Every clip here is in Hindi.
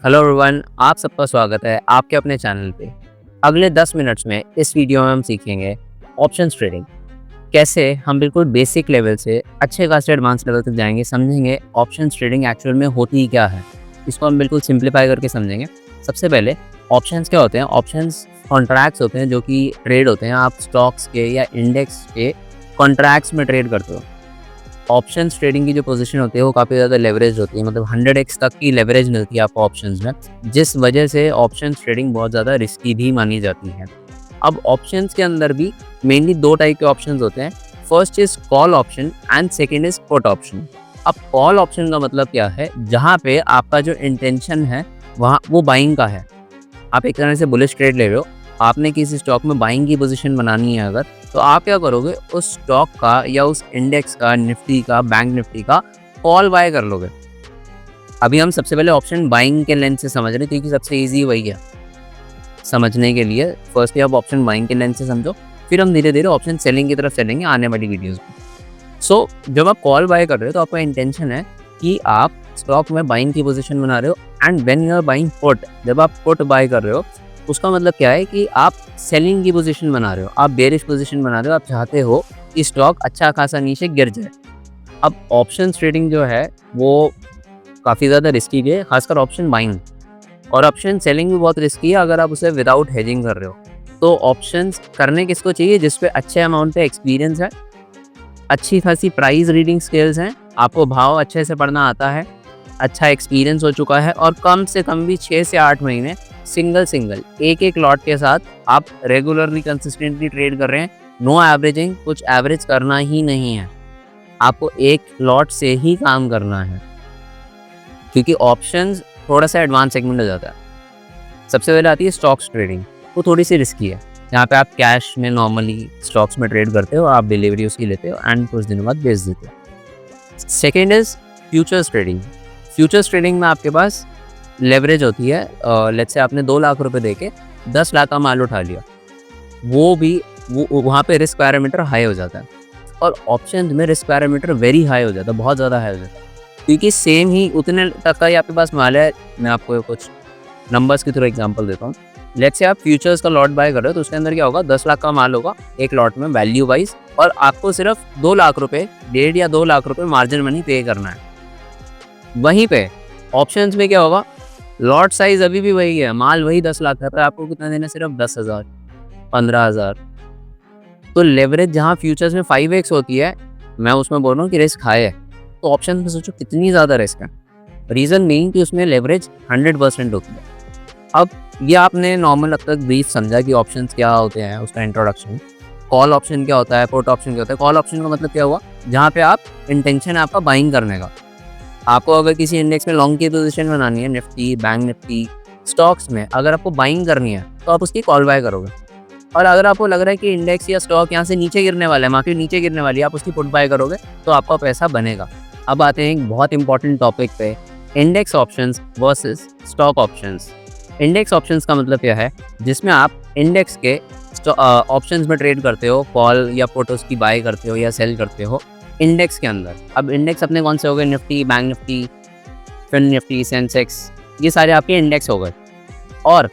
हेलो एवरीवन, आप सबका स्वागत है आपके अपने चैनल पे। अगले 10 मिनट्स में इस वीडियो में हम सीखेंगे ऑप्शंस ट्रेडिंग। कैसे हम बिल्कुल बेसिक लेवल से अच्छे खासे एडवांस लेवल तक जाएंगे, समझेंगे ऑप्शंस ट्रेडिंग एक्चुअल में होती ही क्या है। इसको हम बिल्कुल सिंप्लीफाई करके समझेंगे। सबसे पहले ऑप्शंस क्या होते हैं? ऑप्शंस कॉन्ट्रैक्ट्स होते हैं जो कि ट्रेड होते हैं। आप स्टॉक्स के या इंडेक्स के कॉन्ट्रैक्ट्स में ट्रेड करते हो। ऑप्शंस ट्रेडिंग की जो पोजीशन होती है वो काफ़ी ज़्यादा लेवरेज होती है, मतलब 100x तक की लेवरेज मिलती है आपको ऑप्शंस में, जिस वजह से ऑप्शंस ट्रेडिंग बहुत ज़्यादा रिस्की भी मानी जाती है। अब ऑप्शंस के अंदर भी मेनली दो टाइप के ऑप्शंस होते हैं। First is call option and second is put option. अब कॉल ऑप्शन का मतलब क्या है? जहाँ पे आपका जो इंटेंशन है वहाँ वो बाइंग का है। आप एक तरह से बुलिश ट्रेड ले रहे हो, आपने किसी स्टॉक में बाइंग की पोजीशन बनानी है अगर, तो आप क्या करोगे? उस स्टॉक का या उस इंडेक्स का, निफ्टी का, बैंक निफ्टी का कॉल बाय कर लोगे। अभी हम सबसे पहले ऑप्शन बाइंग के लेंस से समझ रहे हैं क्योंकि सबसे इजी वही है समझने के लिए। फर्स्टली आप ऑप्शन बाइंग के लेंस से समझो, फिर हम धीरे धीरे ऑप्शन सेलिंग की तरफ चलेंगे आने वाली वीडियोज़ में। सो जब आप कॉल बाय कर रहे हो तो आपका इंटेंशन है कि आप स्टॉक में बाइंग की पोजीशन बना रहे हो। And when you are buying put, जब आप पुट बाय कर रहे हो उसका मतलब क्या है कि आप सेलिंग की पोजीशन बना रहे हो, आप बेरिश पोजीशन बना रहे हो। आप चाहते हो कि स्टॉक अच्छा खासा नीचे गिर जाए। अब ऑप्शन ट्रेडिंग जो है वो काफ़ी ज़्यादा रिस्की है, खासकर ऑप्शन बाइंग। और ऑप्शन सेलिंग भी बहुत रिस्की है अगर आप उसे विदाउट हेजिंग कर रहे हो। तो ऑप्शंस करने किसको चाहिए? जिस पे अच्छे अमाउंट पे एक्सपीरियंस है, अच्छी खासी प्राइस रीडिंग स्किल्स हैं, आपको भाव अच्छे से पढ़ना आता है, अच्छा एक्सपीरियंस हो चुका है, और कम से कम भी 6 से 8 महीने सिंगल एक लॉट के साथ आप रेगुलरली कंसिस्टेंटली ट्रेड कर रहे हैं। नो एवरेजिंग, कुछ एवरेज करना ही नहीं है, आपको एक लॉट से ही काम करना है क्योंकि ऑप्शंस थोड़ा सा एडवांस सेगमेंट हो जाता है। सबसे पहले आती है स्टॉक्स ट्रेडिंग, वो थोड़ी सी रिस्की है। यहाँ पे आप कैश में नॉर्मली स्टॉक्स में ट्रेड करते हो, आप डिलीवरी उसकी लेते हो एंड कुछ दिनों बाद बेच देते हो। Second is futures trading. Futures trading में आपके पास लेवरेज होती है। लेट्स से आपने 2 लाख रुपए देके 10 लाख का माल उठा लिया, वो वहाँ पे रिस्क पैरामीटर हाई हो जाता है। और ऑप्शन में रिस्क पैरामीटर वेरी हाई हो जाता है, बहुत ज़्यादा हाई हो जाता है, क्योंकि सेम ही उतने तक का ही आपके पास माल है। मैं आपको कुछ नंबर्स की थ्रू एग्जांपल देता हूँ। लेट्स से आप फ्यूचर्स का लॉट बाय कर रहे हो तो उसके अंदर क्या होगा? 10 लाख का माल होगा एक लॉट में वैल्यू वाइज, और आपको सिर्फ 2 लाख रुपए, 1.5 या 2 लाख रुपए मार्जिन मनी पे करना है। वहीं पे ऑप्शंस में क्या होगा? लॉट साइज अभी भी वही है, माल वही 10 लाख है, पर आपको कितना देना? सिर्फ 10,000, 15,000। तो लेवरेज जहाँ फ्यूचर्स में 5x होती है, मैं उसमें बोल रहा हूँ कि रिस्क हाई है। तो ऑप्शन में सोचो कितनी ज़्यादा रिस्क है। रीज़न मीन कि उसमें लेवरेज 100% होती है। अब ये आपने नॉर्मल अब तक ब्रीफ समझा कि ऑप्शंस क्या होते हैं, उसका इंट्रोडक्शन। कॉल ऑप्शन क्या होता है, पुट ऑप्शन क्या होता है? कॉल ऑप्शन का मतलब क्या हुआ? जहाँ पे आप इंटेंशन है आपका बाइंग करने का। आपको अगर किसी इंडेक्स में लॉन्ग की पोजीशन बनानी है, निफ्टी, बैंक निफ्टी, स्टॉक्स में अगर आपको बाइंग करनी है तो आप उसकी कॉल बाय करोगे। और अगर आपको लग रहा है कि इंडेक्स या स्टॉक यहाँ से नीचे गिरने वाला है, मार्केट नीचे गिरने वाली है, आप उसकी पुट बाय करोगे तो आपका पैसा बनेगा। अब आते हैं एक बहुत इंपॉर्टेंट टॉपिक पे, index options versus stock options. Index options का मतलब क्या है? जिसमें आप इंडेक्स के ऑप्शंस में ट्रेड करते हो, कॉल या पुट उसकी बाय करते हो या सेल करते हो इंडेक्स के अंदर। अब इंडेक्स अपने कौन से हो गए? Nifty, bank Nifty, fin Nifty, Sensex, ये सारे आपके इंडेक्स हो गए। और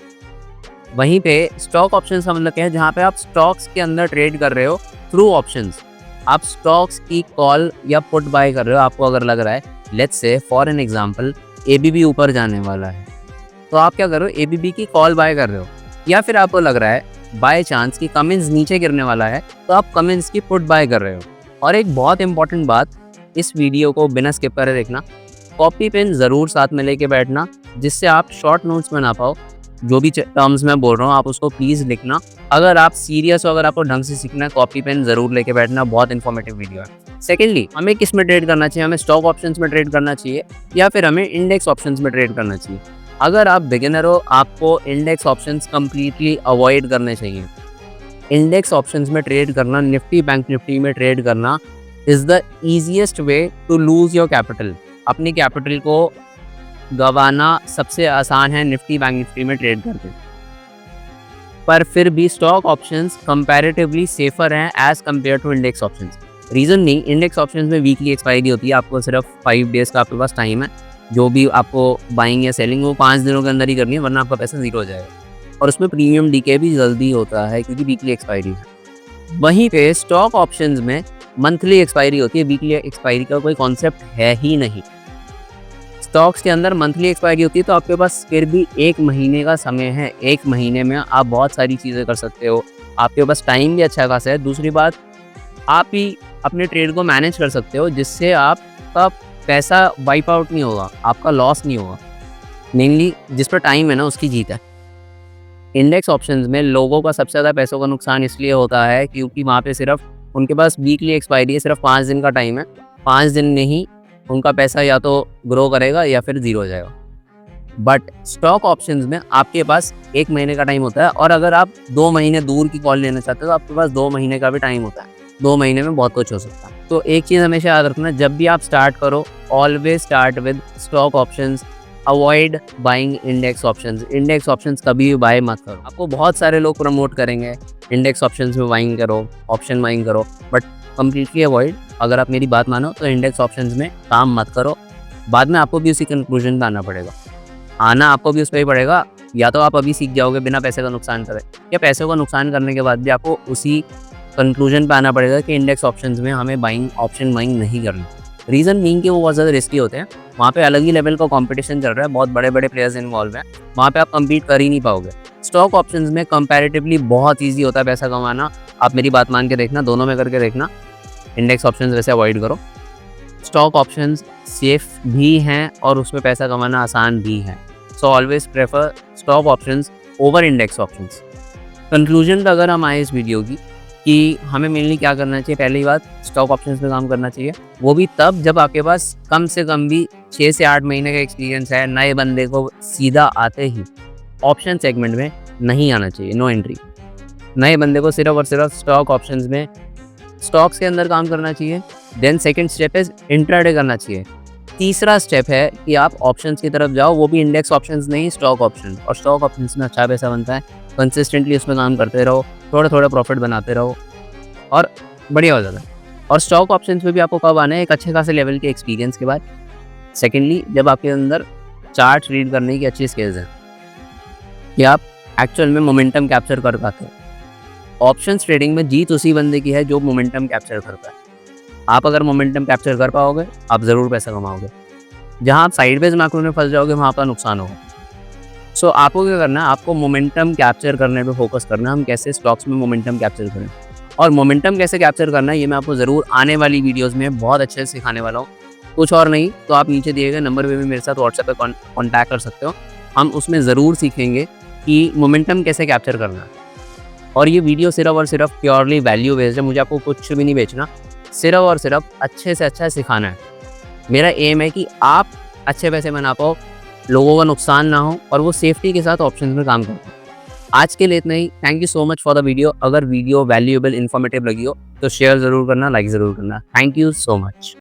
वहीं पे स्टॉक ऑप्शंस का मतलब क्या है? जहाँ पे आप स्टॉक्स के अंदर ट्रेड कर रहे हो थ्रू ऑप्शंस। आप स्टॉक्स की कॉल या पुट बाय कर रहे हो। आपको अगर लग रहा है, let's say for an example, ABB ऊपर जाने वाला है, तो आप क्या कर रहे हो? एबीबी की कॉल बाय कर रहे हो। या फिर आपको लग रहा है बाय चांस कि कमिंस नीचे गिरने वाला है, तो आप कमिंस की पुट बाय कर रहे हो। और एक बहुत इंपॉर्टेंट बात, इस वीडियो को बिना स्किप करे देखना, कॉपी पेन ज़रूर साथ में लेके बैठना, जिससे आप शॉर्ट नोट्स बना पाओ। जो भी टर्म्स मैं बोल रहा हूँ आप उसको प्लीज़ लिखना। अगर आप सीरियस हो, अगर आपको ढंग से सीखना है, कॉपी पेन ज़रूर लेके बैठना, बहुत इन्फॉर्मेटिव वीडियो है। सेकेंडली, हमें किस में ट्रेड करना चाहिए? हमें स्टॉक ऑप्शंस में ट्रेड करना चाहिए या फिर हमें इंडेक्स ऑप्शंस में ट्रेड करना चाहिए? अगर आप बिगिनर हो, आपको इंडेक्स ऑप्शंस कम्प्लीटली अवॉइड करने चाहिए। इंडेक्स ऑप्शंस में ट्रेड करना, निफ्टी बैंक निफ्टी में ट्रेड करना is the easiest way to lose your capital. अपनी कैपिटल को गंवाना सबसे आसान है निफ्टी बैंक निफ्टी में ट्रेड करके। पर फिर भी स्टॉक ऑप्शंस कंपैरेटिवली सेफर हैं as compare to index options. Reason नहीं, इंडेक्स ऑप्शंस में वीकली एक्सपायरी होती है, आपको सिर्फ 5 डेज़ का आपके पास टाइम है। जो भी आपको बाइंग या सेलिंग वो 5 दिनों के अंदर ही करनी है, वरना आपका पैसा ज़ीरो हो जाएगा। और उसमें प्रीमियम डीके भी जल्दी होता है क्योंकि वीकली एक्सपायरी है। वहीं पे स्टॉक ऑप्शंस में मंथली एक्सपायरी होती है, वीकली एक्सपायरी का कोई कॉन्सेप्ट है ही नहीं। स्टॉक्स के अंदर मंथली एक्सपायरी होती है, तो आपके पास फिर भी 1 महीने का समय है। 1 महीने में आप बहुत सारी चीज़ें कर सकते हो। आपके पास टाइम भी अच्छा खासा है। दूसरी बात, आप ही अपने ट्रेड को मैनेज कर सकते हो, जिससे आपका पैसा वाइप आउट नहीं होगा, आपका लॉस नहीं होगा। मेनली जिस पर टाइम है ना, उसकी जीत है। इंडेक्स ऑप्शंस में लोगों का सबसे ज़्यादा पैसों का नुकसान इसलिए होता है क्योंकि वहाँ पे सिर्फ उनके पास वीकली एक्सपायरी है, सिर्फ 5 दिन का टाइम है। 5 दिन में ही उनका पैसा या तो ग्रो करेगा या फिर ज़ीरो हो जाएगा। बट स्टॉक ऑप्शंस में आपके पास 1 महीने का टाइम होता है, और अगर आप 2 महीने दूर की कॉल लेना चाहते हो तो आपके पास 2 महीने का भी टाइम होता है। 2 महीने में बहुत कुछ हो सकता है। तो एक चीज़ हमेशा याद रखना, जब भी आप स्टार्ट करो, always start with stock options, avoid buying index options. Index options कभी भी बाय मत करो। आपको बहुत सारे लोग प्रमोट करेंगे इंडेक्स ऑप्शंस में बाइंग करो, ऑप्शन बाइंग करो, बट कंप्लीटली अवॉइड। अगर आप मेरी बात मानो तो इंडेक्स ऑप्शंस में काम मत करो। बाद में आपको भी उसी कंक्लूजन पे आना पड़ेगा। आना आपको भी उस पर ही पड़ेगा। या तो आप अभी सीख जाओगे बिना पैसे का नुकसान करे, या पैसे का नुकसान करने के बाद भी आपको उसी कंक्लूजन पे आना पड़ेगा कि इंडेक्स ऑप्शंस में हमें बाइंग, ऑप्शन बाइंग नहीं करनी। रीज़न मीन कि वो बहुत ज़्यादा रिस्की होते हैं। वहाँ पे अलग ही लेवल का कंपटीशन चल रहा है, बहुत बड़े बड़े प्लेयर्स इन्वॉल्व हैं। वहाँ पे आप कम्पीट कर ही नहीं पाओगे। स्टॉक ऑप्शंस में कंपैरेटिवली बहुत ईजी होता है पैसा कमाना। आप मेरी बात मान के देखना, दोनों में करके देखना। इंडेक्स ऑप्शंस वैसे अवॉइड करो। स्टॉक ऑप्शंस सेफ भी हैं और उसमें पैसा कमाना आसान भी है। So always prefer stock options over index options. Conclusion पे अगर हम आए इस वीडियो की कि हमें मेनली क्या करना चाहिए, पहली बात स्टॉक ऑप्शंस पे काम करना चाहिए, वो भी तब जब आपके पास कम से कम भी 6 से 8 महीने का एक्सपीरियंस है। नए बंदे को सीधा आते ही ऑप्शन सेगमेंट में नहीं आना चाहिए, नो एंट्री। नए बंदे को सिर्फ और सिर्फ स्टॉक ऑप्शंस में, स्टॉक्स के अंदर काम करना चाहिए। Then second step is intraday करना चाहिए। तीसरा स्टेप है कि आप ऑप्शंस की तरफ जाओ, वो भी इंडेक्स ऑप्शंस नहीं, स्टॉक ऑप्शन। और स्टॉक ऑप्शंस में अच्छा पैसा बनता है। कंसिस्टेंटली उसमें काम करते रहो, थोड़ा थोड़ा प्रॉफिट बनाते रहो और बढ़िया हो जाता है। और स्टॉक ऑप्शंस में भी आपको कब आना है, एक अच्छे खासे लेवल के एक्सपीरियंस के बाद। सेकेंडली, जब आपके अंदर चार्ट रीड करने की अच्छी स्किल्स हैं कि आप एक्चुअल में मोमेंटम कैप्चर कर पाते हो। ऑप्शंस ट्रेडिंग में जीत उसी बंदे की है जो मोमेंटम कैप्चर करता है। आप अगर मोमेंटम कैप्चर कर पाओगे, आप ज़रूर पैसा कमाओगे। जहाँ आप साइडवेज मैक्रो में फंस जाओगे, वहाँ आपका नुकसान होगा। सो आपको क्या करना है, आपको मोमेंटम कैप्चर करने पे फोकस करना है। हम कैसे स्टॉक्स में मोमेंटम कैप्चर करें और मोमेंटम कैसे कैप्चर करना है, ये मैं आपको ज़रूर आने वाली वीडियोस में बहुत अच्छे से सिखाने वाला हूँ। कुछ और नहीं तो आप नीचे दिए गए नंबर पे भी मेरे साथ व्हाट्सएप पे कॉन्टैक्ट कर सकते हो। हम उसमें ज़रूर सीखेंगे कि मोमेंटम कैसे कैप्चर करना है। और ये वीडियो सिर्फ और सिर्फ प्योरली वैल्यू बेस्ड है। मुझे आपको कुछ भी नहीं बेचना, सिर्फ और सिर्फ अच्छे से अच्छा सिखाना है। मेरा एम है कि आप अच्छे पैसे बना पाओ, लोगों का नुकसान ना हो और वो सेफ्टी के साथ ऑप्शन में काम करो। आज के लिए इतना ही। Thank you so much for the video. अगर वीडियो वैल्यूएबल, इन्फॉर्मेटिव लगी हो तो शेयर ज़रूर करना, लाइक ज़रूर करना। Thank you so much.